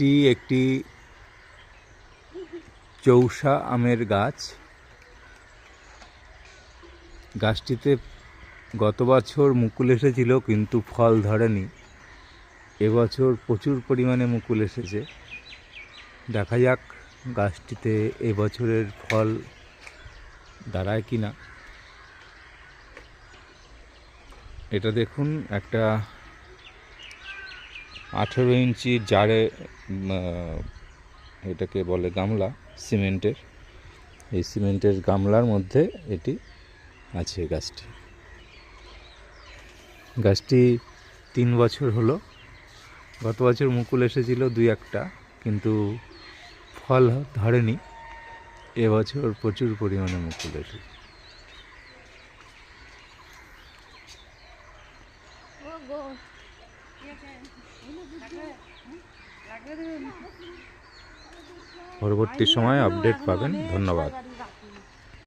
এটি একটি চৌসা আমের গাছ। গাছটিতে গত বছর মুকুল এসেছিল কিন্তু ফল ধরেনি। এবছর প্রচুর পরিমাণে মুকুল এসেছে। দেখা যাক গাছটিতে এবছরের ফল দাঁড়ায় কি না। এটা দেখুন, একটা 18 ইঞ্চির জারে, এটাকে বলে গামলা সিমেন্টের। এই সিমেন্টের গামলার মধ্যে এটি আছে গাছটি 3 বছর হলো। গত বছর মুকুল এসেছিল 2-1টা, কিন্তু ফল ধরেনি। এবছর প্রচুর পরিমাণে মুকুল এসেছে। পরবর্তী সময় আপডেট পাবেন। ধন্যবাদ।